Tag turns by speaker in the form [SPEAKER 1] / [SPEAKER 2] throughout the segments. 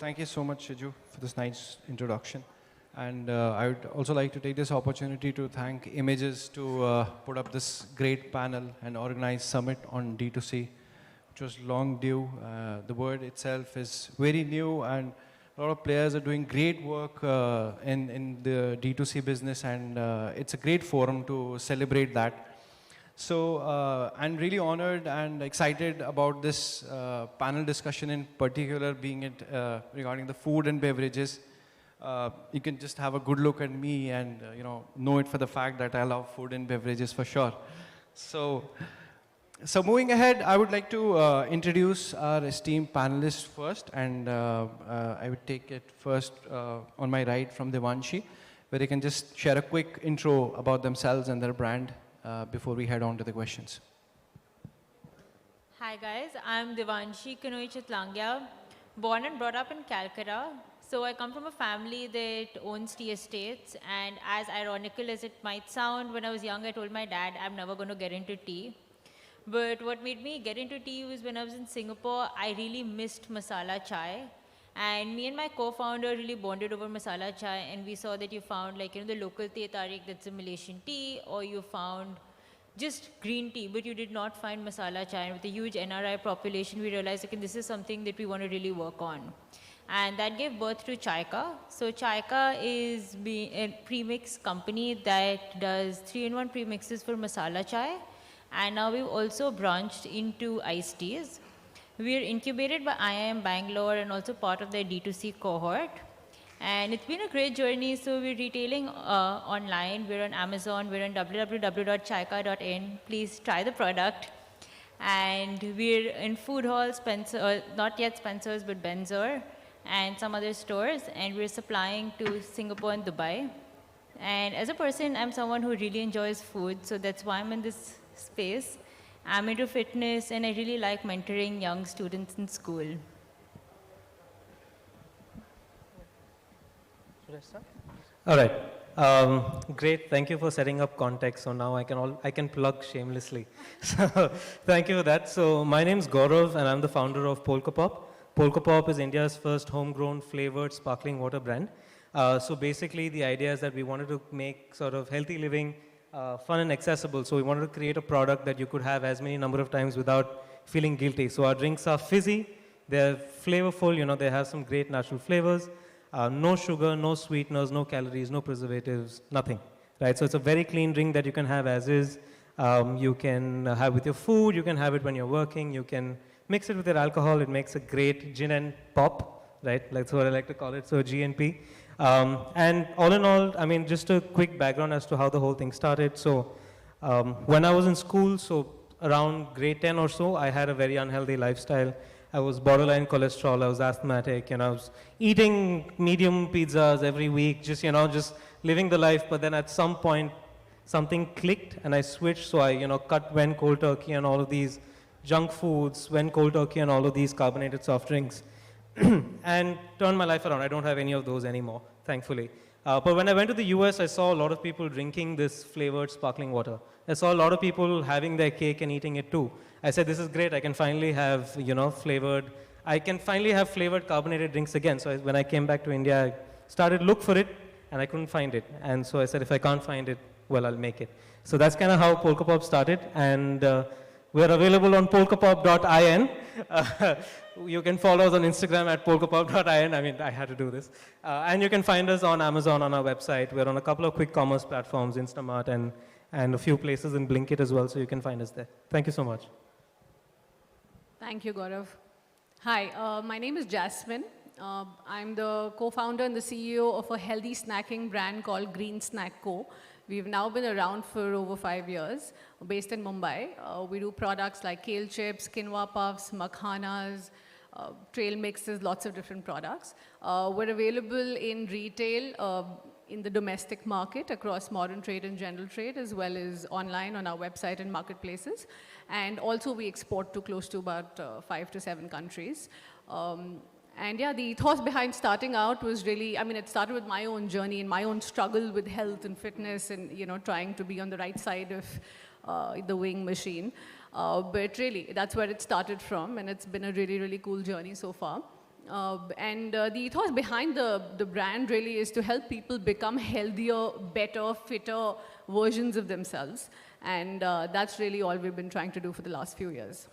[SPEAKER 1] thank you so much, Shiju, for this nice introduction. And I would also like to take this opportunity to thank Images to put up this great panel and organize summit on D2C, which was long due. The word itself is very new, and a lot of players are doing great work in the D2C business, and it's a great forum to celebrate that. So I'm really honored and excited about this panel discussion in particular, being it regarding the food and beverages. You can just have a good look at me and know it for the fact that I love food and beverages for sure. So moving ahead, I would like to introduce our esteemed panelists first, and I would take it first on my right from Devanshi, where they can just share a quick intro about themselves and their brand before we head on to the questions.
[SPEAKER 2] Hi guys, I'm Devanshi Chitlangia, born and brought up in Calcutta. So I come from a family that owns tea estates, and as ironical as it might sound, when I was young I told my dad I'm never going to get into tea. But what made me get into tea was when I was in Singapore, I really missed masala chai. And me and my co-founder really bonded over masala chai, and we saw that you found the local teh tarik, that's a Malaysian tea, or you found just green tea, but you did not find masala chai. And with a huge NRI population, we realized, okay, this is something that we want to really work on. And that gave birth to Chaika. So Chaika is a premix company that does 3-in-1 premixes for masala chai. And now we've also branched into iced teas. We are incubated by IIM Bangalore and also part of their D2C cohort. And it's been a great journey. So we're retailing online. We're on Amazon. We're on www.chaika.in. Please try the product. And we're in food halls, not yet Spencer's, but Benzor, and some other stores. And we're supplying to Singapore and Dubai. And as a person, I'm someone who really enjoys food. So that's why I'm in this space. I'm into fitness, and I really like mentoring young students in school.
[SPEAKER 3] Should I start? All right. Great. Thank you for setting up context. So now I can plug shamelessly. So thank you for that. So my name is Gaurav, and I'm the founder of Polkapop. Polkapop is India's first homegrown flavored sparkling water brand. So basically, the idea is that we wanted to make sort of healthy living fun and accessible. So we wanted to create a product that you could have as many number of times without feeling guilty. So our drinks are fizzy, they're flavorful, they have some great natural flavors, no sugar, no sweeteners, no calories, no preservatives, nothing, right? So it's a very clean drink that you can have as is. You can have with your food, you can have it when you're working, you can mix it with your alcohol. It makes a great gin and pop, right? That's what I like to call it, so GNP. And all in all, I mean, just a quick background as to how the whole thing started. So when I was in school, so around grade 10 or so, I had a very unhealthy lifestyle. I was borderline cholesterol, I was asthmatic, I was eating medium pizzas every week, just living the life. But then at some point, something clicked and I switched. So I, cut went cold turkey and all of these junk foods, went cold turkey and all of these carbonated soft drinks. And turned my life around. I don't have any of those anymore, thankfully. But when I went to the US, I saw a lot of people drinking this flavored sparkling water. I saw a lot of people having their cake and eating it too. I said, this is great. I can finally have, flavored carbonated drinks again. So when I came back to India, I started to look for it, and I couldn't find it. And so I said, if I can't find it, well, I'll make it. So that's kind of how Polkapop started. And we're available on polkapop.in. You can follow us on Instagram at polkapop.in. I mean, I had to do this. And you can find us on Amazon on our website. We're on a couple of quick commerce platforms, Instamart, and a few places in Blinkit as well, so you can find us there. Thank you so much.
[SPEAKER 4] Thank you, Gaurav. Hi, my name is Jasmine. I'm the co-founder and the CEO of a healthy snacking brand called Green Snack Co. We've now been around for over 5 years, based in Mumbai. We do products like kale chips, quinoa puffs, makhanas, trail mixes, lots of different products. We're available in retail, in the domestic market, across modern trade and general trade, as well as online on our website and marketplaces. And also we export to close to about 5 to 7 countries. And yeah, the ethos behind starting out was really, it started with my own journey and my own struggle with health and fitness and, trying to be on the right side of the weighing machine. But really, that's where it started from, and it's been a really, really cool journey so far. The ethos behind the brand really is to help people become healthier, better, fitter versions of themselves. And that's really all we've been trying to do for the last few years.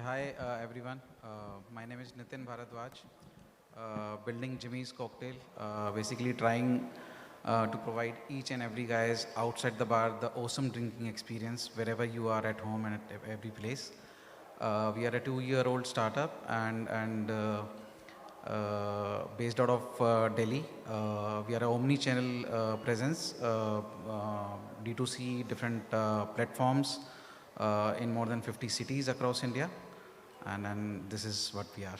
[SPEAKER 5] Hi everyone. My name is Nitin Bhardwaj. Building Jimmy's Cocktail, basically trying to provide each and every guys outside the bar the awesome drinking experience wherever you are at home and at every place. We are a 2-year-old startup and based out of Delhi. We are an omni-channel presence, D2C, different platforms in more than 50 cities across India. And this is what we are.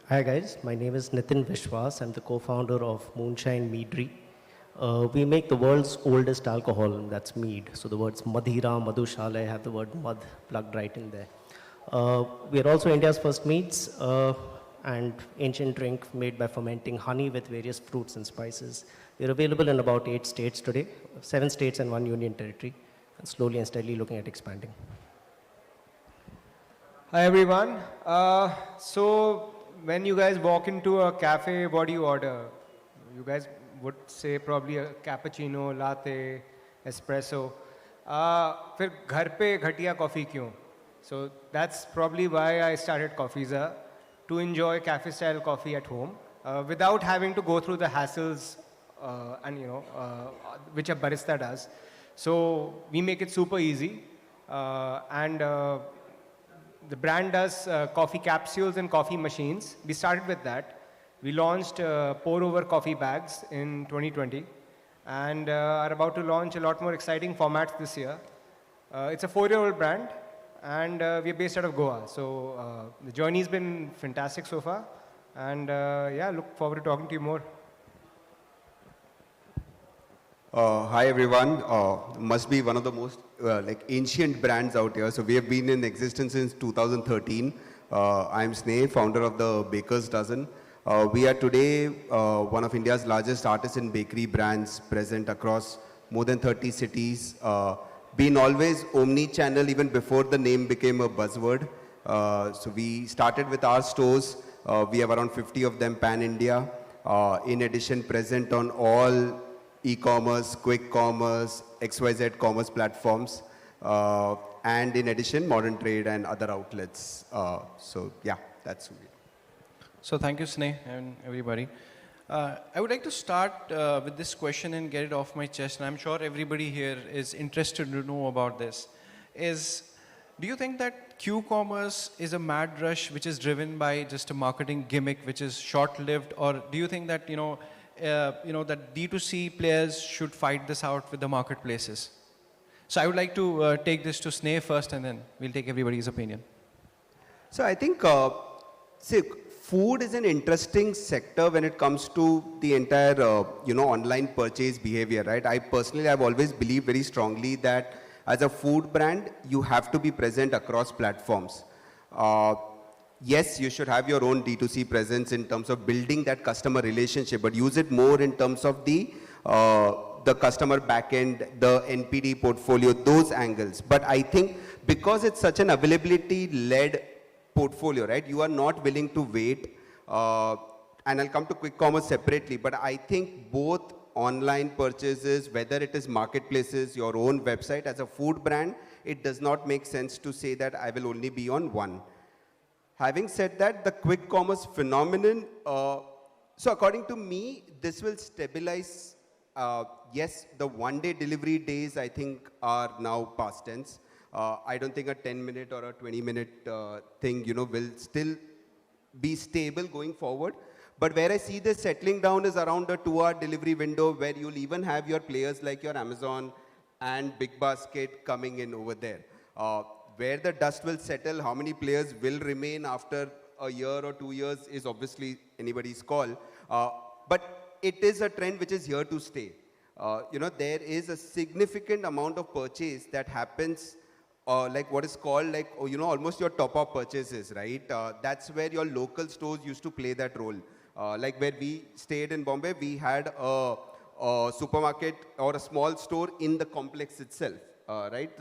[SPEAKER 6] Hi guys, my name is Nitin Vishwas. I'm the co-founder of Moonshine Meadery. We make the world's oldest alcohol, and that's mead. So the words Madhira, Madhushala have the word Mad plugged right in there. We are also India's first meads and ancient drink made by fermenting honey with various fruits and spices. We're available in about 8 states today, 7 states and 1 union territory, and slowly and steadily looking at expanding.
[SPEAKER 7] Hi everyone. So when you guys walk into a cafe, what do you order? You guys would say probably a cappuccino, latte, espresso. फिर घर पे घटिया coffee क्यों? So that's probably why I started Coffeeza, to enjoy cafe-style coffee at home without having to go through the hassles and which a barista does. So we make it super easy, and the brand does coffee capsules and coffee machines. We started with that. We launched pour-over coffee bags in 2020 and are about to launch a lot more exciting formats this year. It's a 4-year-old brand and we're based out of Goa. So the journey's been fantastic so far, and yeah, look forward to talking to you more.
[SPEAKER 8] Hi everyone. Must be one of the most ancient brands out here. So we have been in existence since 2013. I'm Sneh, founder of the Baker's Dozen. We are today one of India's largest artisan bakery brands, present across more than 30 cities. Been always omni-channel even before the name became a buzzword. So we started with our stores. We have around 50 of them pan-India. In addition, present on all e-commerce, quick commerce, XYZ commerce platforms, and in addition, modern trade and other outlets. So yeah, that's who we are.
[SPEAKER 1] So thank you, Sneh, and everybody. I would like to start with this question and get it off my chest, and I'm sure everybody here is interested to know about this. Do you think that qCommerce is a mad rush which is driven by just a marketing gimmick which is short-lived, or do you think that that D2C players should fight this out with the marketplaces? So I would like to take this to Sneh first, and then we'll take everybody's opinion.
[SPEAKER 8] So I think, food is an interesting sector when it comes to the entire, online purchase behavior, right? I personally have always believed very strongly that as a food brand, you have to be present across platforms. Yes, you should have your own D2C presence in terms of building that customer relationship, but use it more in terms of the customer backend, the NPD portfolio, those angles. But I think because it's such an availability-led portfolio, right? You are not willing to wait. And I'll come to quick commerce separately, but I think both online purchases, whether it is marketplaces, your own website, as a food brand, it does not make sense to say that I will only be on one. Having said that, the quick commerce phenomenon, so according to me, this will stabilize. Yes, the one-day delivery days, I think, are now past tense. I don't think a 10-minute or a 20-minute thing, will still be stable going forward. But where I see this settling down is around a 2-hour delivery window, where you'll even have your players like your Amazon and Big Basket coming in over there. Where the dust will settle, how many players will remain after a year or 2 years is obviously anybody's call. But it is a trend which is here to stay. There is a significant amount of purchase that happens like what is called almost your top-up purchases, right? That's where your local stores used to play that role. Like where we stayed in Bombay, we had a supermarket or a small store in the complex itself, right?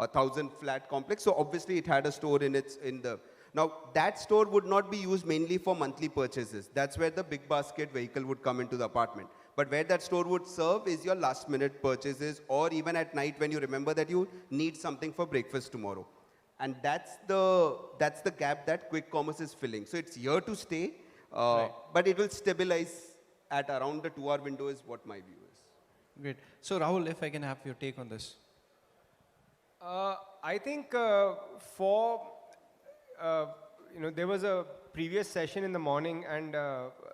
[SPEAKER 8] 1,000 flat complex. So obviously it had a store in the. Now that store would not be used mainly for monthly purchases. That's where the big basket vehicle would come into the apartment. But where that store would serve is your last minute purchases, or even at night when you remember that you need something for breakfast tomorrow. And that's the gap that quick commerce is filling. So it's here to stay, but it will stabilize at around the 2-hour window is what my view is.
[SPEAKER 1] Great. So Rahul, if I can have your take on this.
[SPEAKER 7] I think there was a previous session in the morning, and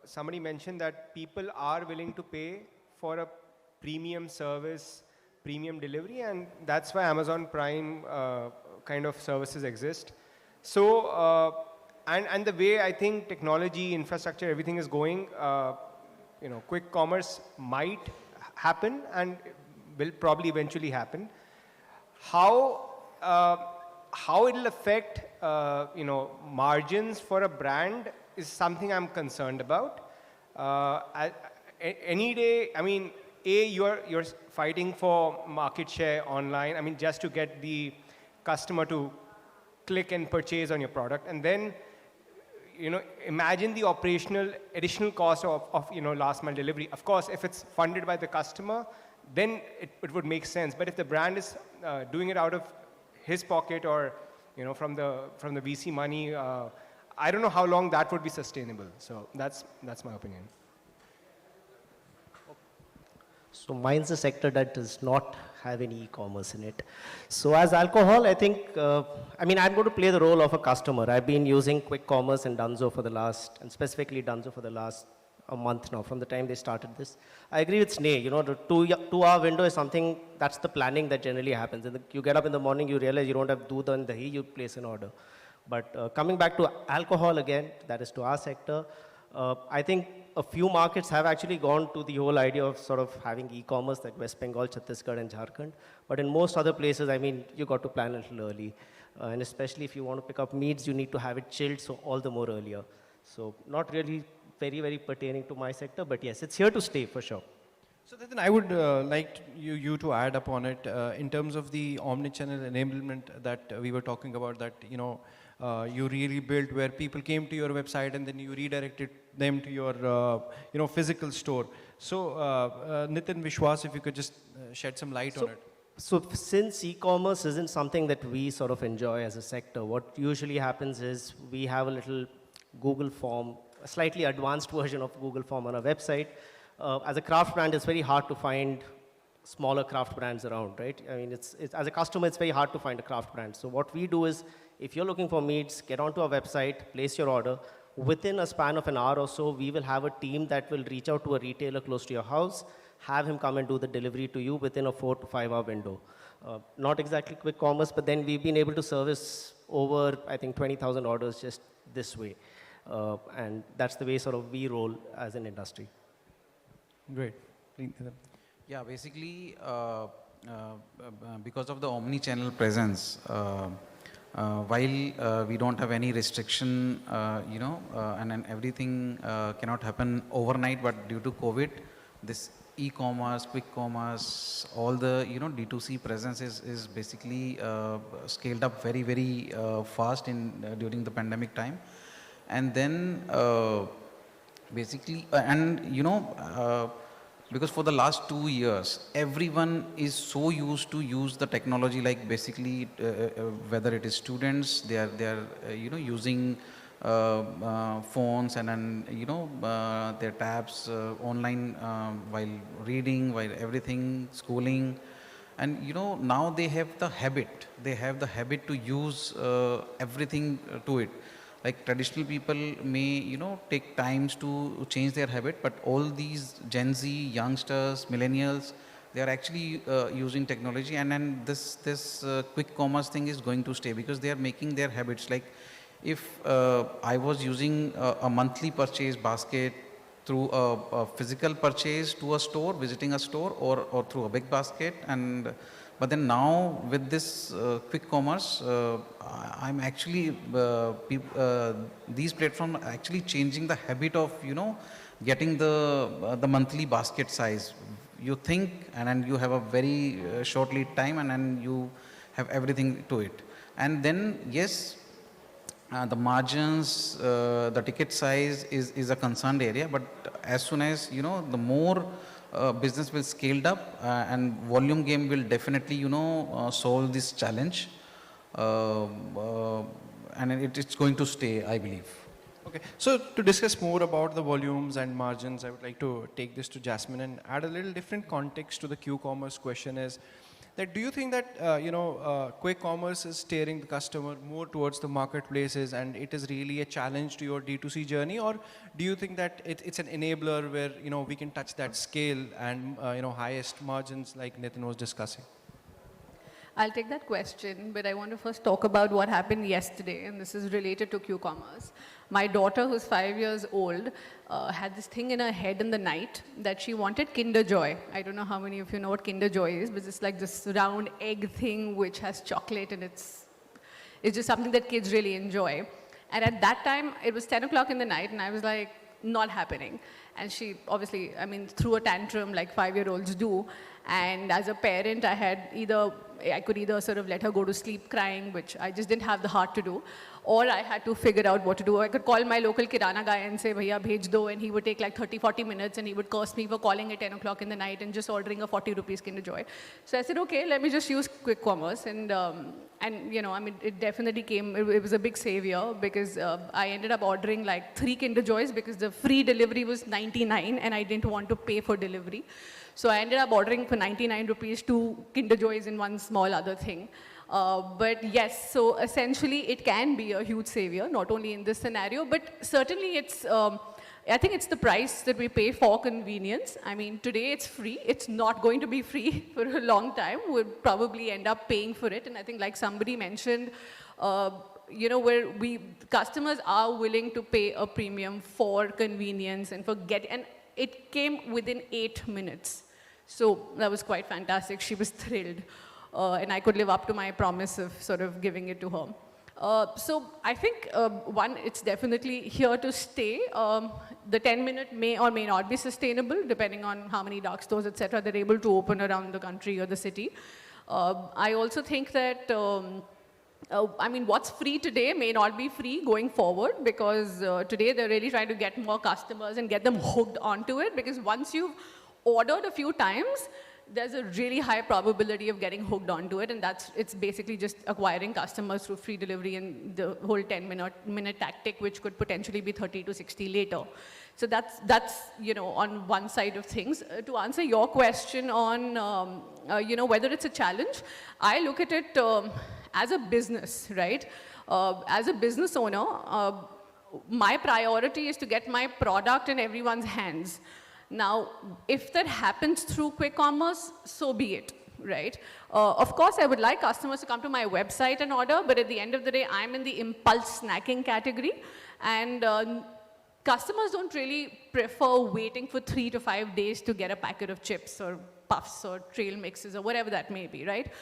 [SPEAKER 7] somebody mentioned that people are willing to pay for a premium service, premium delivery, and that's why Amazon Prime kind of services exist. So, and the way I think technology, infrastructure, everything is going, quick commerce might happen and will probably eventually happen. How it'll affect margins for a brand is something I'm concerned about. Any day, I mean, you're fighting for market share online. I mean, just to get the customer to click and purchase on your product, and then imagine the operational additional cost of last mile delivery. Of course, if it's funded by the customer, then it would make sense. But if the brand is doing it out of his pocket or from the VC money, I don't know how long that would be sustainable. So that's my opinion.
[SPEAKER 6] So mine's a sector that does not have any e-commerce in it. So as alcohol, I think, I'm going to play the role of a customer. I've been using quick commerce and Dunzo and specifically Dunzo for the last a month now, from the time they started this. I agree with Sneh, the 2-hour window is something, that's the planning that generally happens. And you get up in the morning, you realize you don't have doodh and dahi, you place an order. But coming back to alcohol again, that is to our sector, I think a few markets have actually gone to the whole idea of sort of having e-commerce, like West Bengal, Chhattisgarh and Jharkhand. But in most other places, you got to plan a little early. And especially if you want to pick up meats, you need to have it chilled, so all the more earlier. So not really very, very pertaining to my sector, but yes, it's here to stay for sure.
[SPEAKER 1] So Nitin, I would like you to add upon it in terms of the omnichannel enablement that we were talking about, that you really built where people came to your website and then you redirected them to your physical store. So Nitin, Vishwas, if you could just shed some light on it.
[SPEAKER 6] So since e-commerce isn't something that we sort of enjoy as a sector, what usually happens is we have a little Google form, a slightly advanced version of Google form on our website. As a craft brand, it's very hard to find smaller craft brands around, right? I mean, it's as a customer, it's very hard to find a craft brand. So what we do is, if you're looking for meats, get onto our website, place your order. Within a span of an hour or so, we will have a team that will reach out to a retailer close to your house, have him come and do the delivery to you within a 4 to 5 hour window. Not exactly quick commerce, but then we've been able to service over, I think, 20,000 orders just this way. And that's the way sort of we roll as an industry.
[SPEAKER 1] Great.
[SPEAKER 5] Yeah, basically, because of the omni-channel presence, while we don't have any restriction, and everything cannot happen overnight, but due to COVID, this e-commerce, quick commerce, all the D2C presence is basically scaled up very, very fast during the pandemic time. And then basically, because for the last 2 years, everyone is so used to use the technology, like basically whether it is students, they are using phones and then their tabs online while reading, while everything, schooling. And now they have the habit to use everything to it. Like traditional people may, take times to change their habit, but all these Gen Z, youngsters, millennials, they are actually using technology, and then this quick commerce thing is going to stay because they are making their habits. Like if I was using a monthly purchase basket through a physical purchase to a store, visiting a store, or through a big basket, but then now with this quick commerce, I'm actually, these platforms are actually changing the habit of, getting the monthly basket size. You think, and then you have a very short lead time, and then you have everything to it. And then, yes, the margins, the ticket size is a concerned area, but as soon as, you know, the more business will scaled up and volume game will definitely, you know, solve this challenge. And it's going to stay, I believe.
[SPEAKER 1] Okay, so to discuss more about the volumes and margins, I would like to take this to Jasmine and add a little different context to the qCommerce question is that do you think that, quick commerce is steering the customer more towards the marketplaces and it is really a challenge to your D2C journey, or do you think that it's an enabler where, you know, we can touch that scale and, highest margins like Nitin was discussing?
[SPEAKER 4] I'll take that question, but I want to first talk about what happened yesterday, and this is related to qCommerce. My daughter, who's 5 years old, had this thing in her head in the night that she wanted Kinder Joy. I don't know how many of you know what Kinder Joy is, but it's like this round egg thing which has chocolate, and it's just something that kids really enjoy. And at that time, it was 10 o'clock in the night, and I was like, not happening. And she obviously, threw a tantrum like 5-year-olds do. And as a parent, I could either sort of let her go to sleep crying, which I just didn't have the heart to do, or I had to figure out what to do. I could call my local kirana guy and say, "Bhaiya, bhej do," and he would take like 30-40 minutes, and he would curse me for calling at 10 o'clock in the night and just ordering a 40 rupees Kinder Joy. So I said, okay, let me just use quick commerce, and it definitely came. It was a big savior because I ended up ordering like 3 Kinder Joys because the free delivery was 99, and I didn't want to pay for delivery. So I ended up ordering for 99 rupees 2 Kinder Joys and one small other thing. But yes, so essentially it can be a huge savior, not only in this scenario, but certainly it's, I think it's the price that we pay for convenience. I mean, today it's free. It's not going to be free for a long time. We'll probably end up paying for it. And I think like somebody mentioned, where customers are willing to pay a premium for convenience and and it came within 8 minutes. So that was quite fantastic. She was thrilled. And I could live up to my promise of sort of giving it to her. So I think, one, it's definitely here to stay. The 10-minute may or may not be sustainable, depending on how many dark stores, etc., they're able to open around the country or the city. I also think that, what's free today may not be free going forward, because today they're really trying to get more customers and get them hooked onto it, because once you've ordered a few times, there's a really high probability of getting hooked onto it, and it's basically just acquiring customers through free delivery and the whole 10-minute tactic, which could potentially be 30 to 60 later. So that's on one side of things. To answer your question on whether it's a challenge, I look at it as a business, right? As a business owner, my priority is to get my product in everyone's hands. Now, if that happens through quick commerce, so be it, right? Of course, I would like customers to come to my website and order, but at the end of the day, I'm in the impulse snacking category, and customers don't really prefer waiting for 3 to 5 days to get a packet of chips or puffs or trail mixes or whatever that may be, right?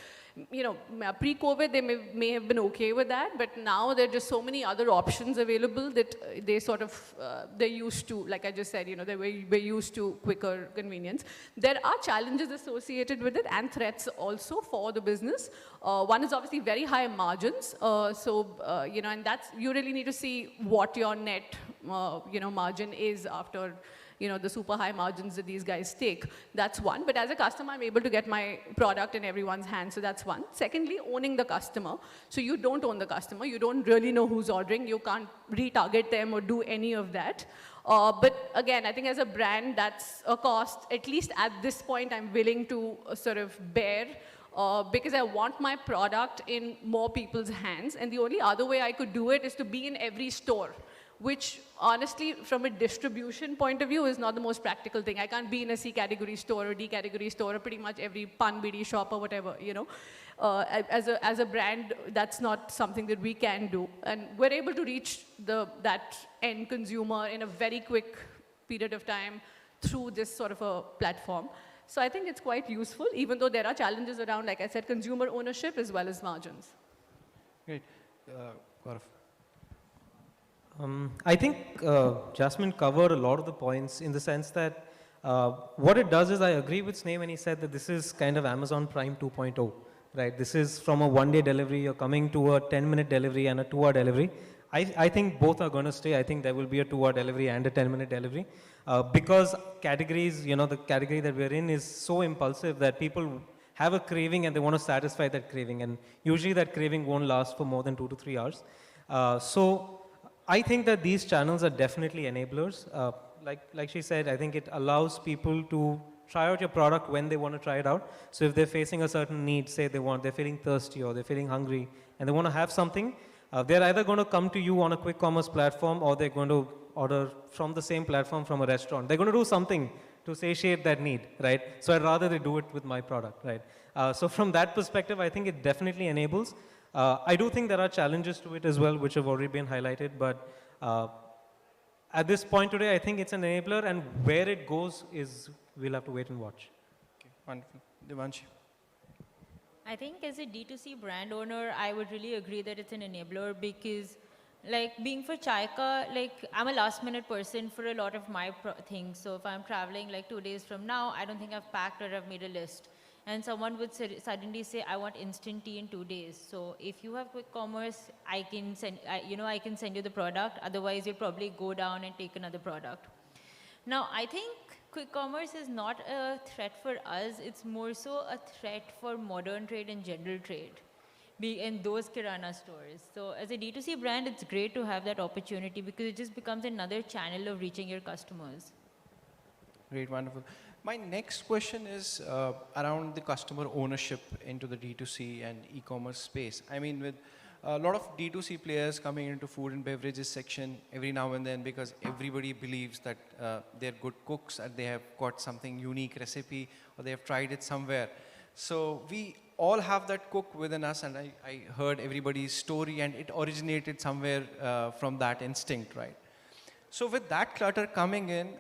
[SPEAKER 4] Pre-COVID, they may have been okay with that, but now there are just so many other options available that they sort of, they're used to, like I just said, we're used to quicker convenience. There are challenges associated with it and threats also for the business. One is obviously very high margins. And that's, you really need to see what your net, margin is after the super high margins that these guys take. That's one. But as a customer, I'm able to get my product in everyone's hands. So that's one. Secondly, owning the customer. So you don't own the customer. You don't really know who's ordering. You can't retarget them or do any of that. But again, I think as a brand, that's a cost, at least at this point, I'm willing to sort of bear. Because I want my product in more people's hands. And the only other way I could do it is to be in every store, which honestly, from a distribution point of view, is not the most practical thing. I can't be in a C category store or D category store or pretty much every Pan BD shop or whatever, As a brand, that's not something that we can do. And we're able to reach that end consumer in a very quick period of time through this sort of a platform. So I think it's quite useful, even though there are challenges around, like I said, consumer ownership as well as margins.
[SPEAKER 1] Great. Gaurav.
[SPEAKER 3] I think Jasmine covered a lot of the points in the sense that what it does is I agree with Sneh when he said that this is kind of Amazon Prime 2.0, right? This is from a 1-day delivery, you're coming to a 10-minute delivery and a 2-hour delivery. I think both are going to stay. I think there will be a 2-hour delivery and a 10-minute delivery because categories, the category that we're in is so impulsive that people have a craving and they want to satisfy that craving. And usually that craving won't last for more than 2 to 3 hours. So I think that these channels are definitely enablers. Like she said, I think it allows people to try out your product when they want to try it out. So if they're facing a certain need, say they're feeling thirsty or they're feeling hungry and they want to have something, they're either going to come to you on a quick commerce platform or they're going to order from the same platform from a restaurant. They're going to do something to satiate that need, right? So I'd rather they do it with my product, right? So from that perspective, I think it definitely enables. I do think there are challenges to it as well, which have already been highlighted, but at this point today, I think it's an enabler, and where it goes is we'll have to wait and watch.
[SPEAKER 1] Okay, wonderful. Devanshi.
[SPEAKER 2] I think as a D2C brand owner, I would really agree that it's an enabler because being for Chaika, I'm a last minute person for a lot of my things. So if I'm traveling 2 days from now, I don't think I've packed or I've made a list. And someone would suddenly say, I want instant tea in 2 days. So if you have quick commerce, I can send you the product. Otherwise, you'll probably go down and take another product. Now, I think quick commerce is not a threat for us. It's more so a threat for modern trade and general trade, being in those Kirana stores. So as a D2C brand, it's great to have that opportunity because it just becomes another channel of reaching your customers.
[SPEAKER 1] Great, wonderful. My next question is around the customer ownership into the D2C and e-commerce space. I mean, with a lot of D2C players coming into food and beverages section every now and then because everybody believes that they're good cooks and they have got something unique recipe or they have tried it somewhere. So we all have that cook within us, and I heard everybody's story and it originated somewhere from that instinct, right? So with that clutter coming in,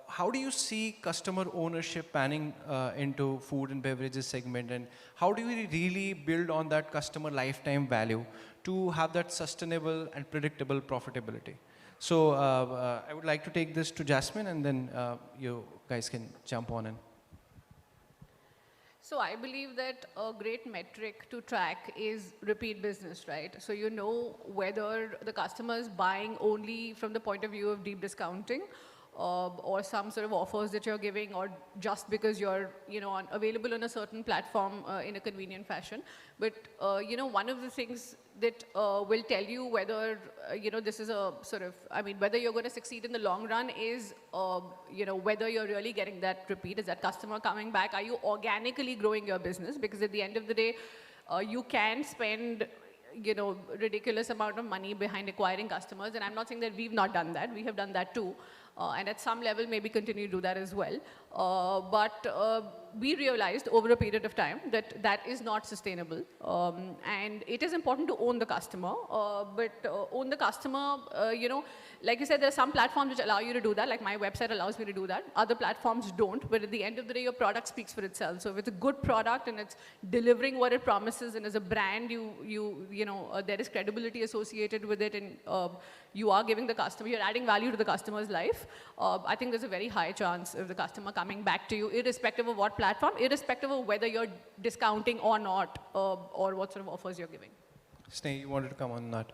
[SPEAKER 1] how do you see customer ownership panning into food and beverages segment, and how do we really build on that customer lifetime value to have that sustainable and predictable profitability? So I would like to take this to Jasmine, and then you guys can jump on in.
[SPEAKER 4] So I believe that a great metric to track is repeat business, right? So you know whether the customer is buying only from the point of view of deep discounting or some sort of offers that you're giving, or just because you're available on a certain platform in a convenient fashion. But one of the things that will tell you whether this is a sort of, whether you're going to succeed in the long run is whether you're really getting that repeat. Is that customer coming back? Are you organically growing your business? Because at the end of the day, you can spend ridiculous amount of money behind acquiring customers, and I'm not saying that we've not done that. We have done that too. And at some level, maybe continue to do that as well. But we realized over a period of time that that is not sustainable. And it is important to own the customer. But own the customer, like you said, there are some platforms which allow you to do that. Like my website allows me to do that. Other platforms don't. But at the end of the day, your product speaks for itself. So if it's a good product and it's delivering what it promises, and as a brand, there is credibility associated with it, and you are giving the customer, you're adding value to the customer's life, I think there's a very high chance of the customer coming back to you, irrespective of what platform, irrespective of whether you're discounting or not, or what sort of offers you're giving.
[SPEAKER 1] Sneh, you wanted to come on that.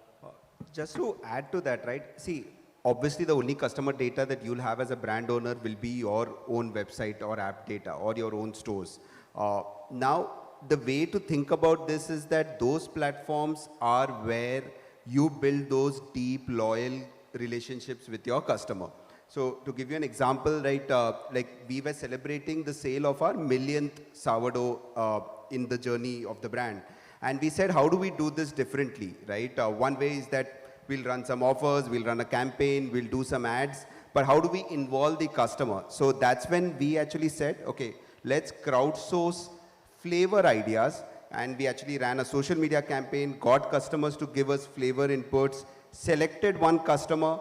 [SPEAKER 8] Just to add to that, right? See, obviously the only customer data that you'll have as a brand owner will be your own website or app data or your own stores. Now, the way to think about this is that those platforms are where you build those deep, loyal relationships with your customer. So to give you an example, right, like we were celebrating the sale of our millionth sourdough in the journey of the brand. And we said, how do we do this differently, right? One way is that we'll run some offers, we'll run a campaign, we'll do some ads, but how do we involve the customer? So that's when we actually said, okay, let's crowdsource flavor ideas. And we actually ran a social media campaign, got customers to give us flavor inputs, selected one customer,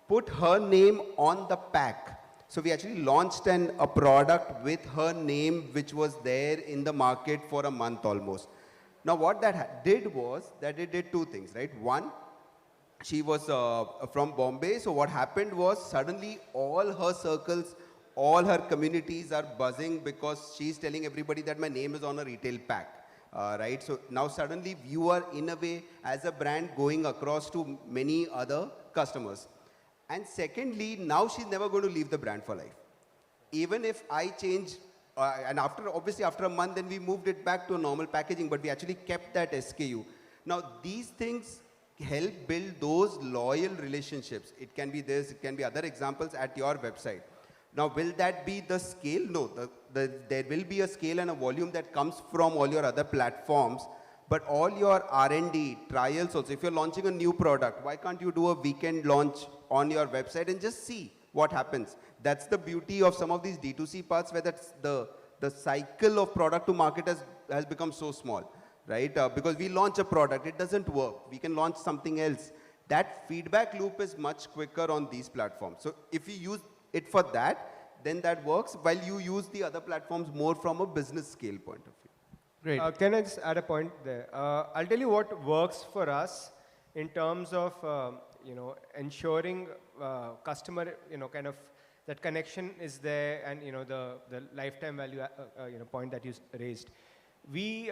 [SPEAKER 8] put her name on the pack. So we actually launched a product with her name, which was there in the market for a month almost. Now what that did was that it did two things, right? One, she was from Bombay. So what happened was suddenly all her circles, all her communities are buzzing because she's telling everybody that my name is on a retail pack. right? So now suddenly you are in a way as a brand going across to many other customers. And secondly, now she's never going to leave the brand for life. Even if I change, and obviously after a month, then we moved it back to a normal packaging, but we actually kept that SKU. Now these things help build those loyal relationships. It can be this, it can be other examples at your website. Now, will that be the scale? No, there will be a scale and a volume that comes from all your other platforms, but all your R&D, trials also. If you're launching a new product, why can't you do a weekend launch on your website and just see what happens? That's the beauty of some of these D2C parts, where that's the cycle of product to market has become so small, right? Because we launch a product, it doesn't work. We can launch something else. That feedback loop is much quicker on these platforms. So if we use it for that, then that works, while you use the other platforms more from a business scale point of view.
[SPEAKER 1] Great.
[SPEAKER 7] Can I just add a point there? I'll tell you what works for us in terms of ensuring customer, kind of that connection is there, and the lifetime value point that you raised. We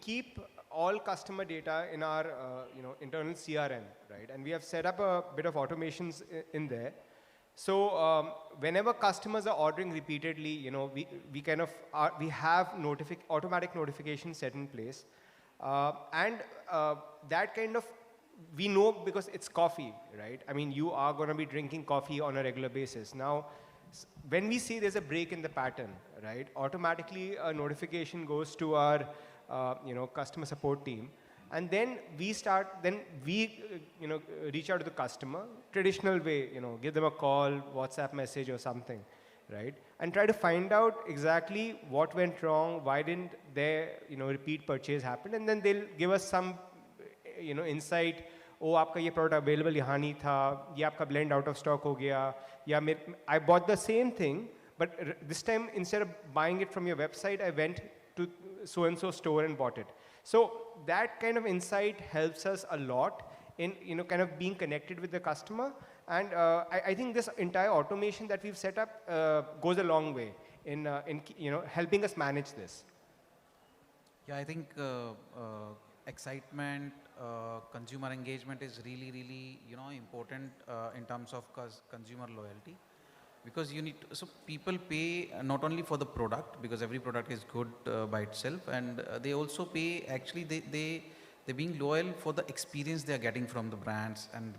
[SPEAKER 7] keep all customer data in our internal CRM, right? And we have set up a bit of automations in there. So whenever customers are ordering repeatedly, we kind of we have automatic notifications set in place, and that kind of we know because it's coffee, right? I mean, you are going to be drinking coffee on a regular basis. Now, when we see there's a break in the pattern, right? Automatically a notification goes to our customer support team. And then we reach out to the customer, traditional way, give them a call, WhatsApp message or something, right? And try to find out exactly what went wrong, why didn't their, repeat purchase happen, and then they'll give us some, insight. Oh, आपका ये product available यहाँ नहीं था, ये आपका blend out of stock हो गया, या I bought the same thing, but this time instead of buying it from your website, I went to so-and-so store and bought it. So that kind of insight helps us a lot in kind of being connected with the customer, and I think this entire automation that we've set up goes a long way in helping us manage this.
[SPEAKER 5] Yeah, I think excitement, consumer engagement is really important in terms of consumer loyalty. Because so people pay not only for the product, because every product is good by itself, and they also pay, actually they're being loyal for the experience they are getting from the brands and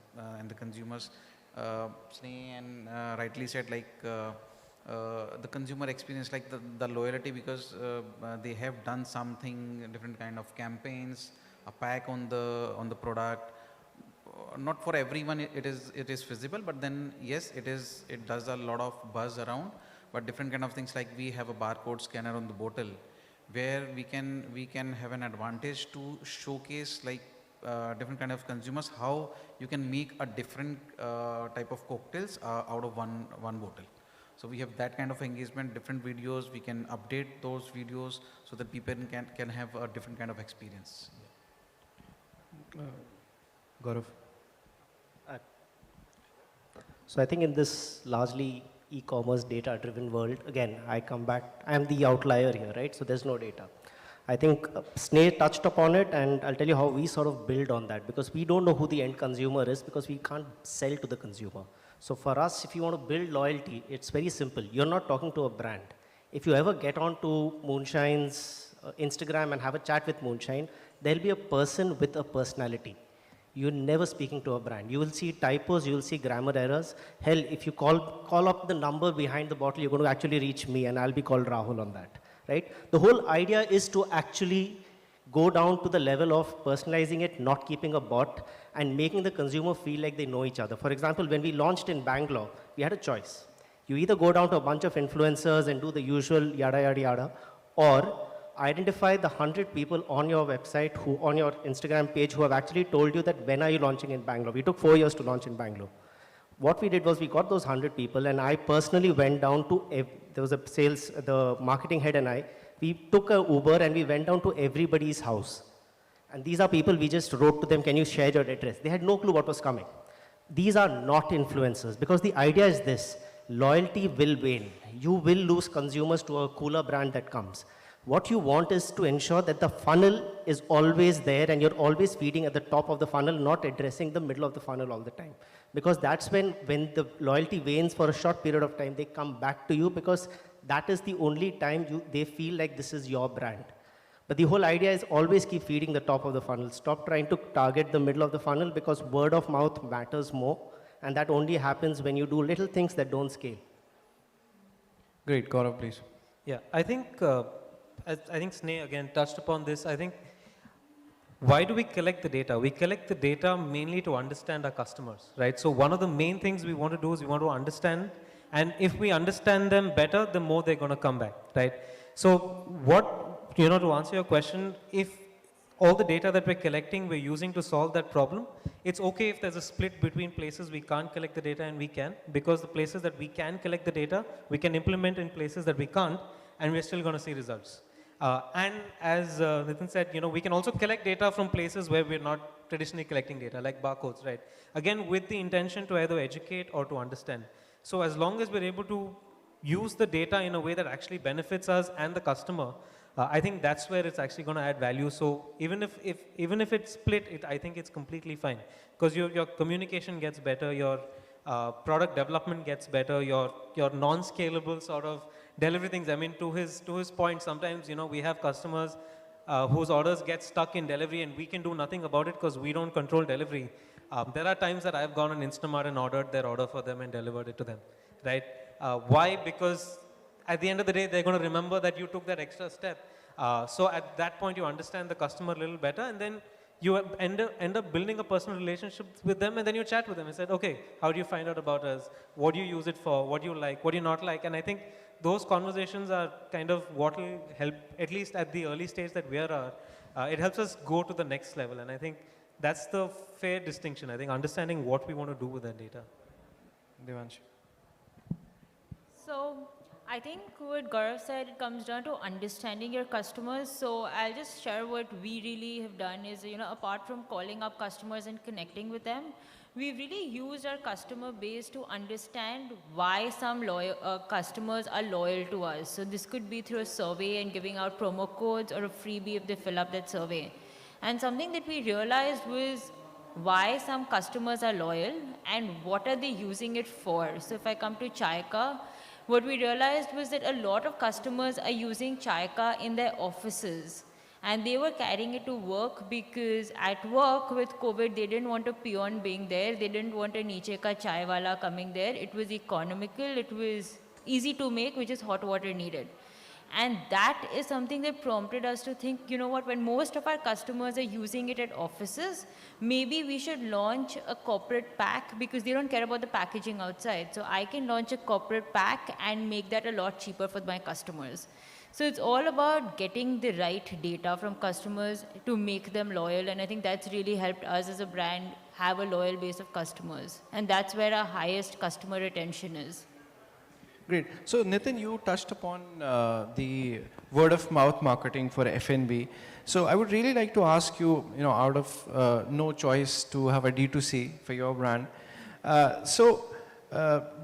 [SPEAKER 5] the consumers. Sneh and rightly said, like the consumer experience, like the loyalty, because they have done something, different kind of campaigns, a pack on the product. Not for everyone it is feasible, but then yes, it does a lot of buzz around. But different kind of things, like we have a barcode scanner on the bottle, where we can have an advantage to showcase, like different kind of consumers, how you can make a different type of cocktails out of one bottle. So we have that kind of engagement, different videos, we can update those videos so that people can have a different kind of experience.
[SPEAKER 1] Gaurav.
[SPEAKER 6] So I think in this largely e-commerce data-driven world, again, I come back, I'm the outlier here, right? So there's no data. I think Sneh touched upon it, and I'll tell you how we sort of build on that, because we don't know who the end consumer is, because we can't sell to the consumer. So for us, if you want to build loyalty, it's very simple. You're not talking to a brand. If you ever get onto Moonshine's Instagram and have a chat with Moonshine, there'll be a person with a personality. You're never speaking to a brand. You will see typos, you will see grammar errors. Hell, if you call up the number behind the bottle, you're going to actually reach me, and I'll be called Rahul on that, right? The whole idea is to actually go down to the level of personalizing it, not keeping a bot, and making the consumer feel like they know each other. For example, when we launched in Bangalore, we had a choice. You either go down to a bunch of influencers and do the usual yada, yada, yada, or identify the 100 people on your website, on your Instagram page, who have actually told you that when are you launching in Bangalore. We took 4 years to launch in Bangalore. What we did was we got those 100 people, and I personally went down to, there was the marketing head and I, we took a Uber and we went down to everybody's house. And these are people, we just wrote to them, can you share your address? They had no clue what was coming. These are not influencers, because the idea is this: loyalty will wane. You will lose consumers to a cooler brand that comes. What you want is to ensure that the funnel is always there and you're always feeding at the top of the funnel, not addressing the middle of the funnel all the time. Because that's when the loyalty wanes for a short period of time, they come back to you because that is the only time they feel like this is your brand. But the whole idea is always keep feeding the top of the funnel. Stop trying to target the middle of the funnel because word of mouth matters more. And that only happens when you do little things that don't scale.
[SPEAKER 1] Great, Gaurav, please.
[SPEAKER 3] Yeah, I think Sneh again touched upon this. I think, why do we collect the data? We collect the data mainly to understand our customers, right? So one of the main things we want to do is we want to understand, and if we understand them better, the more they're going to come back, right? So to answer your question, if all the data that we're collecting, we're using to solve that problem, it's okay if there's a split between places we can't collect the data and we can, because the places that we can collect the data, we can implement in places that we can't, and we're still going to see results. And as Nitin said, we can also collect data from places where we're not traditionally collecting data, like barcodes, right? Again, with the intention to either educate or to understand. So as long as we're able to use the data in a way that actually benefits us and the customer, I think that's where it's actually going to add value. So even if it's split, I think it's completely fine, because your communication gets better, your product development gets better, your non-scalable sort of delivery things. I mean, to his point, sometimes we have customers whose orders get stuck in delivery, and we can do nothing about it because we don't control delivery. There are times that I've gone on Instamart and ordered their order for them and delivered it to them, right? Why? Because at the end of the day, they're going to remember that you took that extra step. So at that point, you understand the customer a little better, and then you end up building a personal relationship with them, and then you chat with them and said, okay, how do you find out about us? What do you use it for? What do you like? What do you not like? And I think those conversations are kind of what will help, at least at the early stage that we are at. It helps us go to the next level, and I think that's the fair distinction. I think understanding what we want to do with that data.
[SPEAKER 1] Devanshi.
[SPEAKER 2] So I think what Gaurav said, it comes down to understanding your customers. So I'll just share what we really have done is, apart from calling up customers and connecting with them, we've really used our customer base to understand why some customers are loyal to us. So this could be through a survey and giving out promo codes or a freebie if they fill up that survey. And something that we realized was why some customers are loyal and what are they using it for. So if I come to Chaika, what we realized was that a lot of customers are using Chaika in their offices. And they were carrying it to work because at work with COVID, they didn't want a peon being there. They didn't want a niche ka chai wala coming there. It was economical. It was easy to make, which is hot water needed. And that is something that prompted us to think, when most of our customers are using it at offices, maybe we should launch a corporate pack because they don't care about the packaging outside. So I can launch a corporate pack and make that a lot cheaper for my customers. So it's all about getting the right data from customers to make them loyal. And I think that's really helped us as a brand have a loyal base of customers. And that's where our highest customer retention is.
[SPEAKER 1] Great. So Nitin, you touched upon the word of mouth marketing for F&B. So I would really like to ask you, out of no choice to have a D2C for your brand.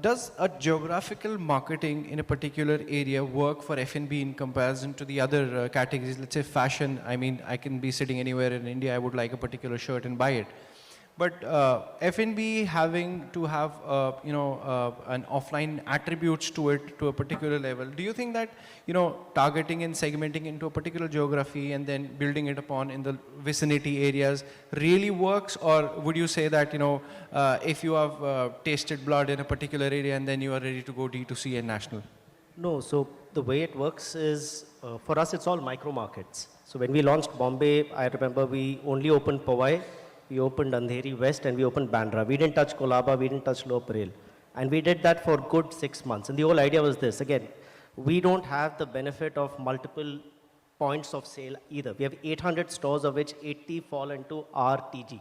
[SPEAKER 1] Does a geographical marketing in a particular area work for F&B in comparison to the other categories? Let's say fashion. I mean, I can be sitting anywhere in India. I would like a particular shirt and buy it. But F&B having to have an offline attributes to it to a particular level. Do you think that targeting and segmenting into a particular geography and then building it upon in the vicinity areas really works, or would you say that if you have tasted blood in a particular area and then you are ready to go D2C and national?
[SPEAKER 6] No. So the way it works is for us it's all micro markets. So when we launched Bombay, I remember we only opened Powai. We opened Andheri West and we opened Bandra. We didn't touch Kolaba, we didn't touch Lower Parel. And we did that for good 6 months. And the whole idea was this. Again, we don't have the benefit of multiple points of sale either. We have 800 stores, of which 80 fall into our TG.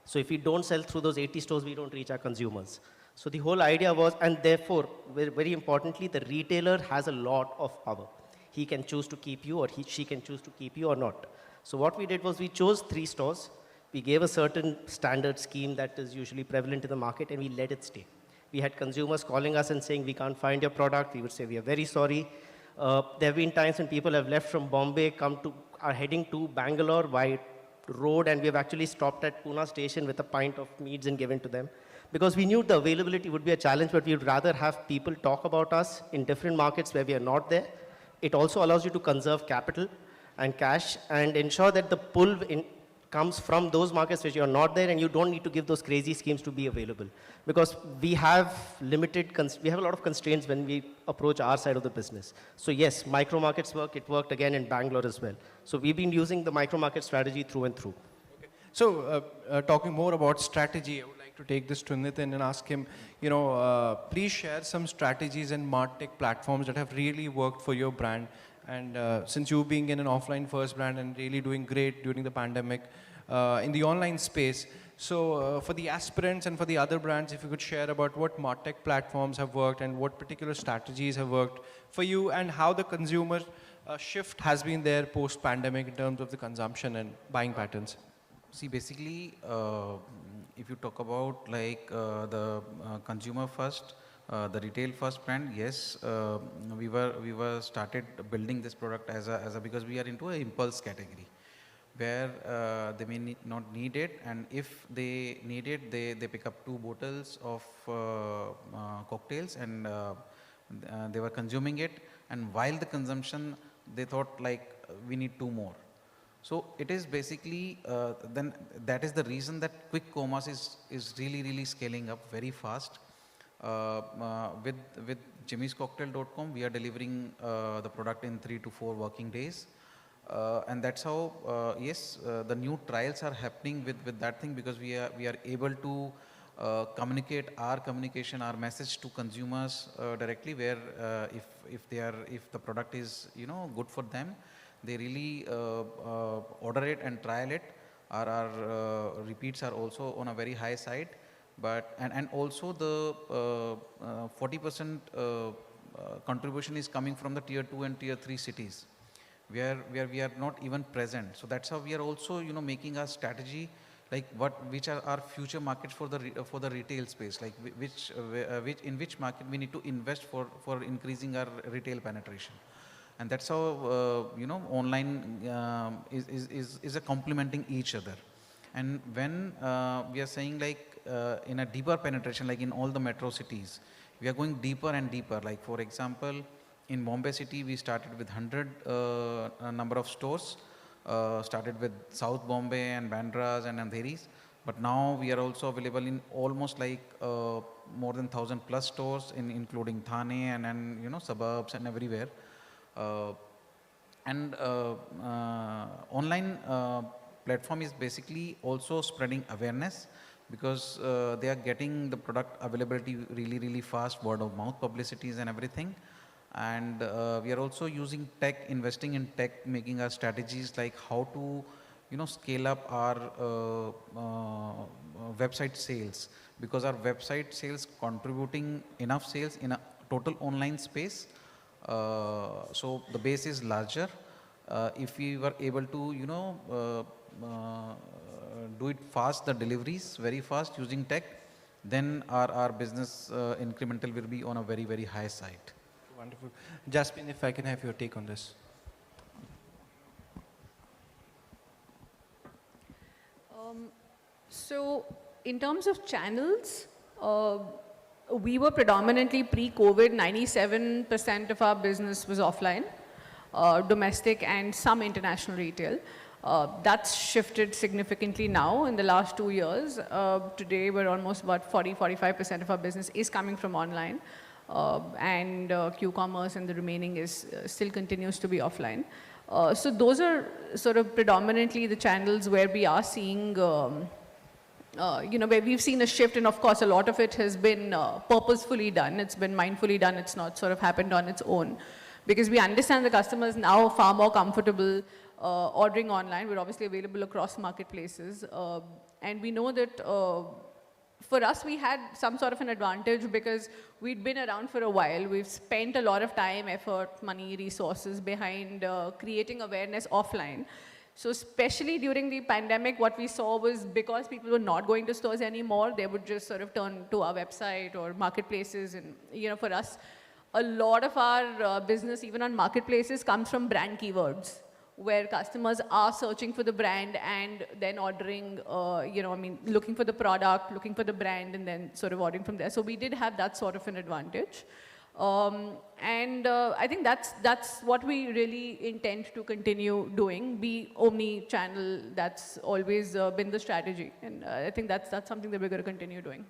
[SPEAKER 6] So if we don't sell through those 80 stores, we don't reach our consumers. So the whole idea was, and therefore, very importantly, the retailer has a lot of power. He can choose to keep you, or she can choose to keep you or not. So what we did was we chose 3 stores. We gave a certain standard scheme that is usually prevalent in the market, and we let it stay. We had consumers calling us and saying, we can't find your product. We would say, we are very sorry. There have been times when people have left from Bombay, are heading to Bangalore by road, and we have actually stopped at Pune station with a pint of meads and given to them. Because we knew the availability would be a challenge, but we would rather have people talk about us in different markets where we are not there. It also allows you to conserve capital and cash and ensure that the pull comes from those markets which you're not there, and you don't need to give those crazy schemes to be available. Because we have we have a lot of constraints when we approach our side of the business. So yes, micro-markets work. It worked again in Bangalore as well. So we've been using the micro-market strategy through and through.
[SPEAKER 1] Okay. So talking more about strategy, I would like to take this to Nitin and ask him, please share some strategies and MarTech platforms that have really worked for your brand. And since you being in an offline first brand and really doing great during the pandemic in the online space, so for the aspirants and for the other brands, if you could share about what MarTech platforms have worked and what particular strategies have worked for you and how the consumer shift has been there post-pandemic in terms of the consumption and buying patterns.
[SPEAKER 5] See, basically, if you talk about like the consumer first, the retail first brand, yes, we were started building this product as a because we are into an impulse category, where they may not need it, and if they need it, they pick up 2 bottles of cocktails, and they were consuming it, and while the consumption, they thought like we need 2 more. So it is basically, then that is the reason that quick commerce is really scaling up very fast. With jimmyscocktail.com, we are delivering the product in 3 to 4 working days. And that's how, yes, the new trials are happening with that thing, because we are able to communicate our message to consumers directly, where if the product is good for them, they really order it and trial it. Our repeats are also on a very high side, but and also the 40% contribution is coming from the tier 2 and tier 3 cities, where we are not even present. So that's how we are also making our strategy, like which are our future markets for the retail space, like in which market we need to invest for increasing our retail penetration. And that's how online is a complementing each other. And when we are saying like in a deeper penetration, like in all the metro cities, we are going deeper and deeper. Like for example, in Bombay city, we started with 100 number of stores, started with South Bombay and Bandras and Andheris. But now we are also available in almost like more than 1,000 plus stores, including Thane and suburbs and everywhere. Online platform is basically also spreading awareness, because they are getting the product availability really fast, word of mouth publicities and everything. And we are also using tech, investing in tech, making our strategies like how to scale up our website sales, because our website sales contributing enough sales in a total online space. So the base is larger. If we were able to do it fast, the deliveries very fast using tech, then our business incremental will be on a very high side.
[SPEAKER 1] Wonderful. Jasmine, if I can have your take on this.
[SPEAKER 4] So in terms of channels, we were predominantly pre-COVID, 97% of our business was offline, domestic and some international retail. That's shifted significantly now in the last 2 years. Today, we're almost about 40-45% of our business is coming from online, and qCommerce and the remaining is still continues to be offline. So those are sort of predominantly the channels where we are seeing where we've seen a shift, and of course a lot of it has been purposefully done. It's been mindfully done. It's not sort of happened on its own, because we understand the customers now far more comfortable ordering online. We're obviously available across marketplaces, and we know that for us we had some sort of an advantage because we'd been around for a while. We've spent a lot of time, effort, money, resources behind creating awareness offline. So especially during the pandemic, what we saw was because people were not going to stores anymore, they would just sort of turn to our website or marketplaces. And for us, a lot of our business, even on marketplaces, comes from brand keywords, where customers are searching for the brand and then ordering, looking for the product, looking for the brand, and then sort of ordering from there. So we did have that sort of an advantage. I think that's what we really intend to continue doing, be omni-channel. That's always been the strategy. And I think that's something that we're going to continue doing.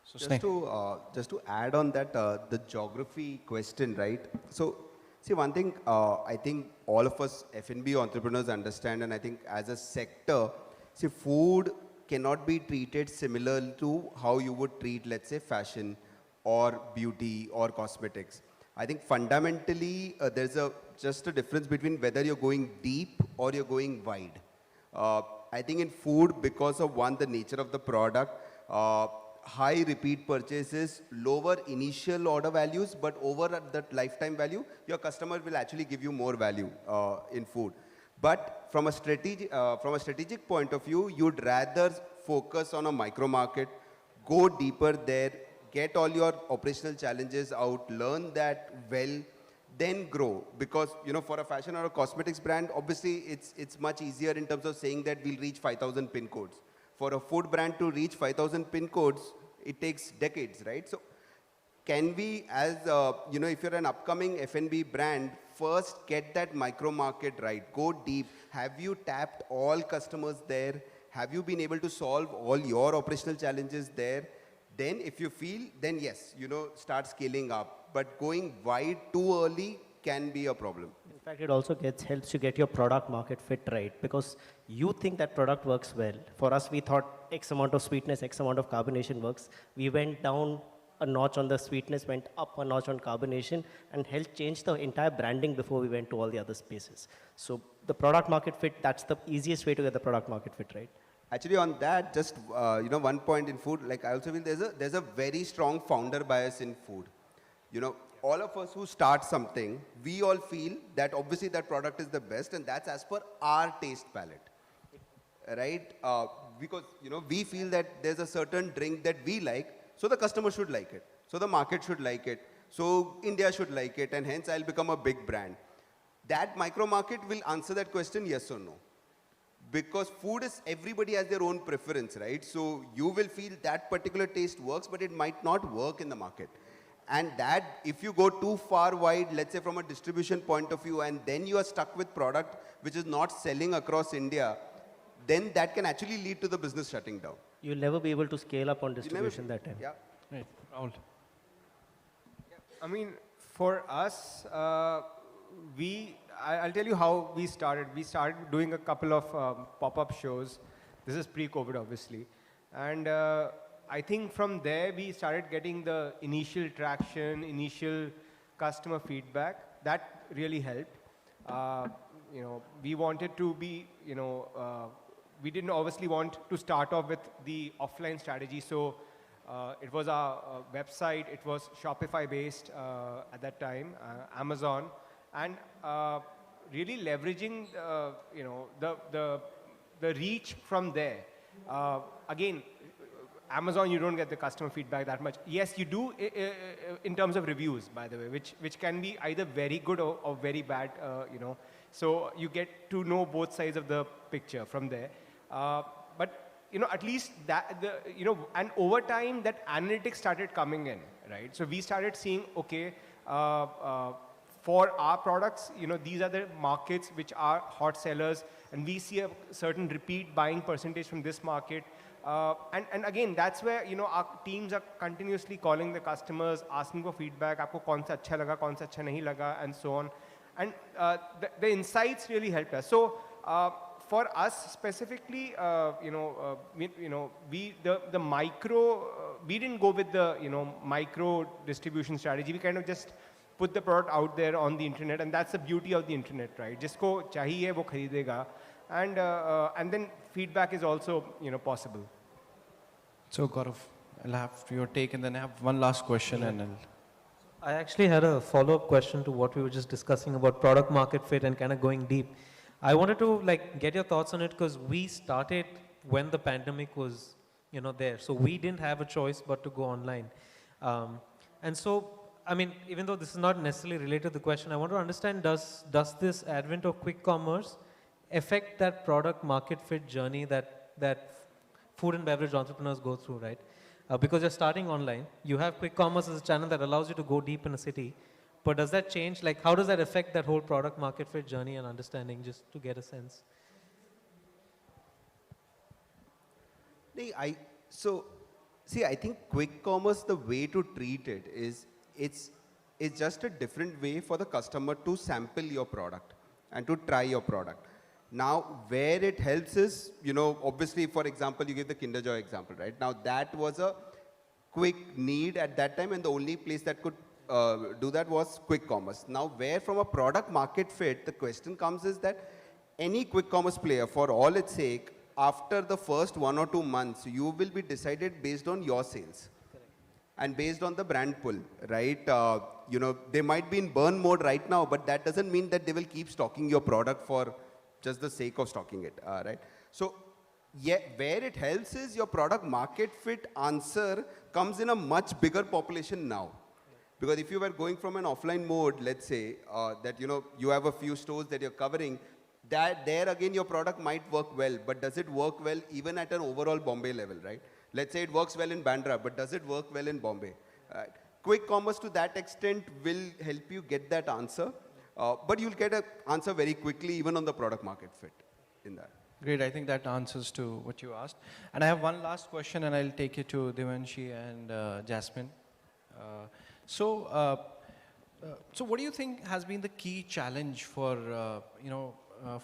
[SPEAKER 1] So
[SPEAKER 8] just to add on that, the geography question, right? So, see, one thing I think all of us F&B entrepreneurs understand, and I think as a sector, see, food cannot be treated similar to how you would treat, let's say, fashion or beauty or cosmetics. I think fundamentally, there's just a difference between whether you're going deep or you're going wide. I think in food, because of one, the nature of the product, high repeat purchases, lower initial order values, but over that lifetime value, your customer will actually give you more value in food. But from a strategic point of view, you'd rather focus on a micro market, go deeper there, get all your operational challenges out, learn that well, then grow. Because, for a fashion or a cosmetics brand, obviously it's much easier in terms of saying that we'll reach 5,000 pin codes. For a food brand to reach 5,000 pin codes, it takes decades, right? So can we, as, if you're an upcoming F&B brand, first get that micro market right, go deep. Have you tapped all customers there? Have you been able to solve all your operational challenges there? Then if you feel, then yes, start scaling up. But going wide too early can be a problem.
[SPEAKER 6] In fact, it also helps you get your product market fit right, because you think that product works well. For us, we thought X amount of sweetness, X amount of carbonation works. We went down a notch on the sweetness, went up a notch on carbonation, and helped change the entire branding before we went to all the other spaces. So the product market fit, that's the easiest way to get the product market fit right.
[SPEAKER 8] Actually, on that, just one point in food, like I also feel there's a very strong founder bias in food. All of us who start something, we all feel that obviously that product is the best, and that's as per our taste palette, right? Because we feel that there's a certain drink that we like, so the customer should like it, so the market should like it, so India should like it, and hence I'll become a big brand. That micro market will answer that question, yes or no. Because food is, everybody has their own preference, right? So you will feel that particular taste works, but it might not work in the market. And that, if you go too far wide, let's say from a distribution point of view, and then you are stuck with product which is not selling across India, then that can actually lead to the business shutting down.
[SPEAKER 6] You'll never be able to scale up on distribution that time.
[SPEAKER 8] Yeah.
[SPEAKER 1] Right, Rahul.
[SPEAKER 7] I mean, for us, I'll tell you how we started. We started doing a couple of pop-up shows. This is pre-COVID, obviously. And I think from there, we started getting the initial traction, initial customer feedback. That really helped. We wanted to be, we didn't obviously want to start off with the offline strategy. So it was our website. It was Shopify based at that time, Amazon. And really leveraging, the reach from there. Again, Amazon, you don't get the customer feedback that much. Yes, you do in terms of reviews, by the way, which can be either very good or very bad, So you get to know both sides of the picture from there. But, at least that, and over time, that analytics started coming in, right? So we started seeing, okay, for our products, these are the markets which are hot sellers, and we see a certain repeat buying percentage from this market. And again, that's where, our teams are continuously calling the customers, asking for feedback, aapko kaun sa acha laga, kaun sa acha nahi laga, and so on. And the insights really helped us. So for us specifically, the micro, we didn't go with the, micro distribution strategy. We kind of just put the product out there on the internet, and that's the beauty of the internet, right? Jisko chahiye wo kharidega, and then feedback is also possible.
[SPEAKER 1] So Gaurav, I'll have your take, and then I have one last question, and
[SPEAKER 3] I actually had a follow-up question to what we were just discussing about product market fit and kind of going deep. I wanted to get your thoughts on it, because we started when the pandemic was there, so we didn't have a choice but to go online, and so I mean, even though this is not necessarily related to the question, I want to understand, does this advent of quick commerce affect that product market fit journey that food and beverage entrepreneurs go through, right? Because you're starting online, you have quick commerce as a channel that allows you to go deep in a city, but does that change, like how does that affect that whole product market fit journey and understanding, just to get a sense?
[SPEAKER 8] I think quick commerce, the way to treat it is, it's just a different way for the customer to sample your product and to try your product. Now, where it helps is, obviously, for example, you give the Kinder Joy example, right? Now, that was a quick need at that time, and the only place that could do that was quick commerce. Now, where from a product market fit, the question comes is that any quick commerce player, for all its sake, after the first 1 or 2 months, you will be decided based on your sales. Correct. And based on the brand pull, right? They might be in burn mode right now, but that doesn't mean that they will keep stocking your product for just the sake of stocking it, right? So, yeah, where it helps is your product market fit answer comes in a much bigger population now. Because if you were going from an offline mode, let's say, that you have a few stores that you're covering, that there again your product might work well, but does it work well even at an overall Bombay level, right? Let's say it works well in Bandra, but does it work well in Bombay? Quick commerce to that extent will help you get that answer, but you'll get an answer very quickly even on the product market fit in that.
[SPEAKER 1] Great, I think that answers to what you asked. And I have one last question, and I'll take it to Devanshi and Jasmine. So what do you think has been the key challenge for,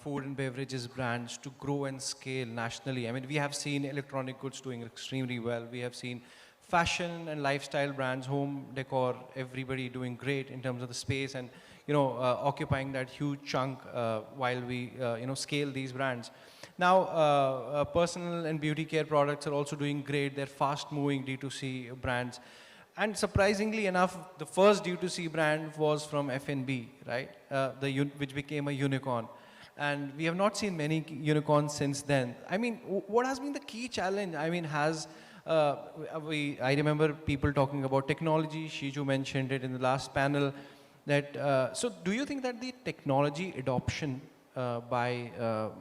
[SPEAKER 1] food and beverages brands to grow and scale nationally? I mean, we have seen electronic goods doing extremely well. We have seen fashion and lifestyle brands, home decor, everybody doing great in terms of the space and, occupying that huge chunk while we, scale these brands. Now, personal and beauty care products are also doing great. They're fast-moving D2C brands. And surprisingly enough, the first D2C brand was from F&B, right? Which became a unicorn. And we have not seen many unicorns since then. I mean, what has been the key challenge? I mean, I remember people talking about technology. Shiju mentioned it in the last panel. So do you think that the technology adoption by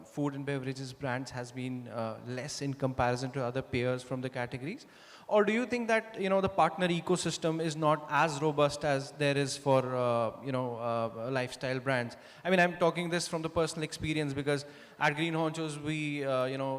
[SPEAKER 1] food and beverages brands has been less in comparison to other peers from the categories? Or do you think that, the partner ecosystem is not as robust as there is for, lifestyle brands? I mean, I'm talking this from the personal experience because at GreenHonchos, we,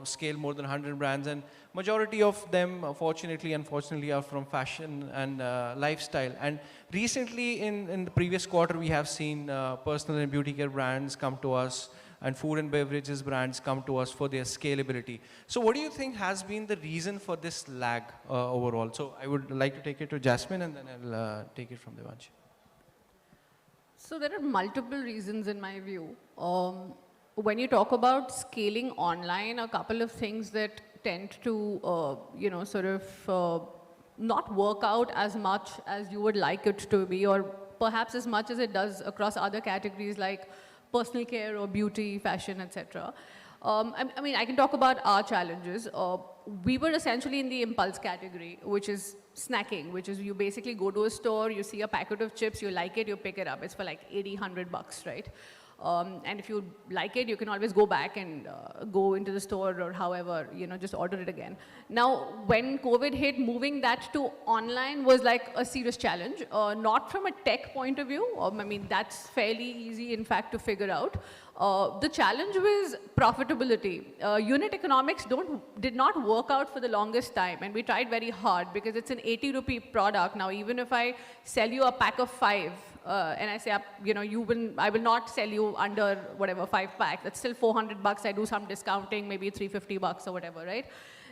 [SPEAKER 1] scale more than 100 brands, and majority of them, fortunately, unfortunately, are from fashion and lifestyle. And recently, in the previous quarter, we have seen personal and beauty care brands come to us, and food and beverages brands come to us for their scalability. So what do you think has been the reason for this lag overall? So I would like to take it to Jasmine, and then I'll take it from Devanshi.
[SPEAKER 4] So there are multiple reasons in my view. When you talk about scaling online, a couple of things that tend to, not work out as much as you would like it to be, or perhaps as much as it does across other categories like personal care or beauty, fashion, etc. I mean, I can talk about our challenges. We were essentially in the impulse category, which is snacking, which is you basically go to a store, you see a packet of chips, you like it, you pick it up. It's for like 80, 100 bucks, right? And if you like it, you can always go back and go into the store or however, just order it again. Now, when COVID hit, moving that to online was like a serious challenge, not from a tech point of view. I mean, that's fairly easy, in fact, to figure out. The challenge was profitability. Unit economics did not work out for the longest time, and we tried very hard because it's an 80 rupee product. Now, even if I sell you a pack of 5, and I say, I will not sell you under whatever 5 packs. That's still 400 bucks. I do some discounting, maybe 350 bucks or whatever, right?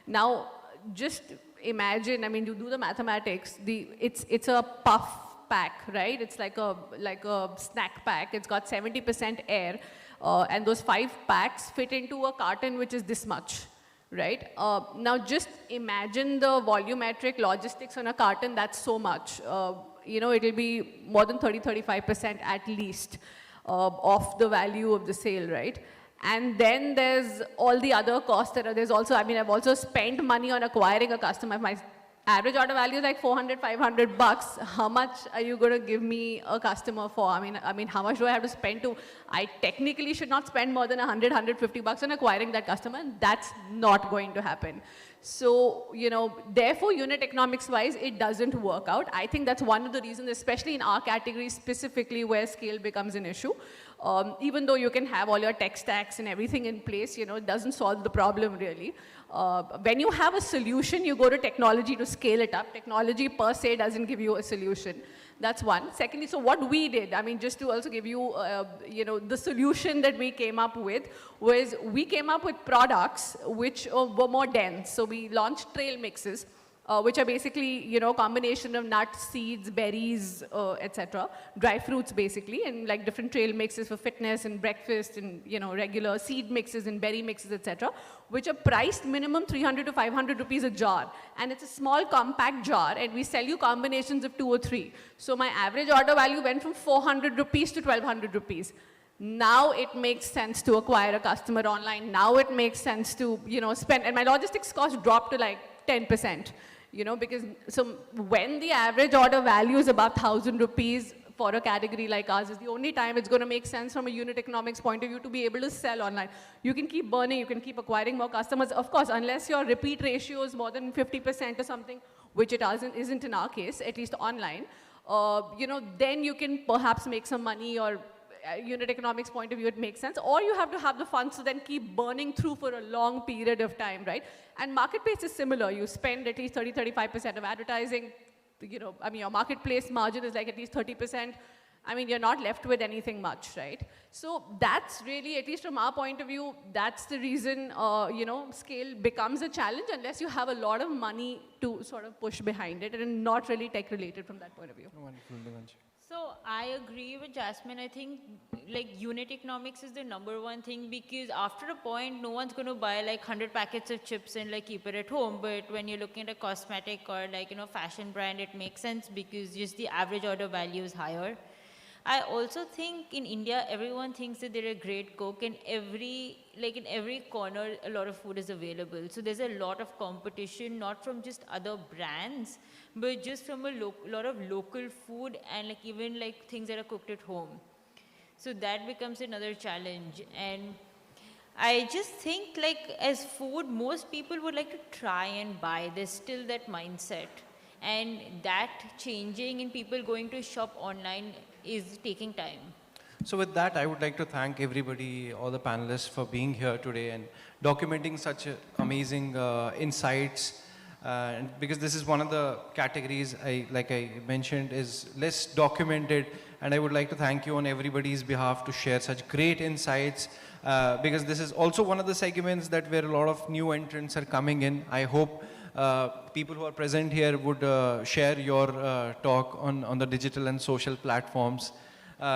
[SPEAKER 4] Now, just imagine. I mean, you do the mathematics. It's a puff pack, right? It's like a snack pack. It's got 70% air, and those 5 packs fit into a carton which is this much, right? Now, just imagine the volumetric logistics on a carton. That's so much. It'll be more than 30-35% at least of the value of the sale, right? And then there's all the other costs that are, there's also, I mean, I've also spent money on acquiring a customer. average order value is like 400, 500 bucks. How much are you going to give me a customer for? I mean, how much do I have to spend to? I technically should not spend more than 100, 150 bucks on acquiring that customer, and that's not going to happen. So, you know, therefore, unit economics wise, it doesn't work out. I think that's one of the reasons, especially in our category specifically, where scale becomes an issue. Even though you can have all your tech stacks and everything in place, you know, it doesn't solve the problem really. When you have a solution, you go to technology to scale it up. Technology per se doesn't give you a solution. That's one. Secondly, so what we did, I mean, just to also give you, you know, the solution that we came up with was we came up with products which were more dense. So we launched trail mixes, which are basically, you know, combination of nuts, seeds, berries, etc. Dry fruits basically, and like different trail mixes for fitness and breakfast and, you know, regular seed mixes and berry mixes, etc. Which are priced minimum 300 to 500 rupees a jar. And it's a small compact jar, and we sell you combinations of 2 or 3. So my average order value went from 400 rupees to 1200 rupees. Now it makes sense to acquire a customer online. Now it makes sense to, you know, spend, and my logistics cost dropped to like 10%. You know, because so when the average order value is above 1,000 rupees for a category like ours, is the only time it's going to make sense from a unit economics point of view to be able to sell online. You can keep burning, you can keep acquiring more customers, of course, unless your repeat ratio is more than 50% or something, which it isn't in our case, at least online. You know, then you can perhaps make some money, or unit economics point of view, it makes sense. Or you have to have the funds to then keep burning through for a long period of time, right? And marketplace is similar. You spend at least 30, 35% of advertising. You know, I mean, your marketplace margin is like at least 30%. I mean, you're not left with anything much, right? So that's really, at least from our point of view, that's the reason, you know, scale becomes a challenge unless you have a lot of money to sort of push behind it, and not really tech related from that point of view.
[SPEAKER 1] Wonderful, Devanshi.
[SPEAKER 2] So I agree with Jasmine. I think like unit economics is the #1 thing, because after a point, no one's going to buy like 100 packets of chips and like keep it at home. But when you're looking at a cosmetic or like, you know, fashion brand, it makes sense because just the average order value is higher. I also think in India, everyone thinks that they're a great cook, and in every corner, a lot of food is available. So there's a lot of competition, not from just other brands, but just from a lot of local food, and like even like things that are cooked at home. So that becomes another challenge. And I just think like as food, most people would like to try and buy. There's still that mindset. And that changing in people going to shop online is taking time.
[SPEAKER 1] So with that, I would like to thank everybody, all the panelists, for being here today and documenting such amazing insights. Because this is one of the categories, like I mentioned, is less documented. And I would like to thank you on everybody's behalf to share such great insights. Because this is also one of the segments that where a lot of new entrants are coming in. I hope people who are present here would share your talk on the digital and social platforms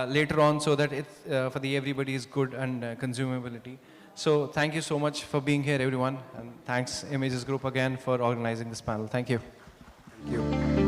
[SPEAKER 1] later on, so that it's for the everybody's good and consumability. So thank you so much for being here, everyone. And thanks Images Group again for organizing this panel. Thank you.
[SPEAKER 8] Thank you.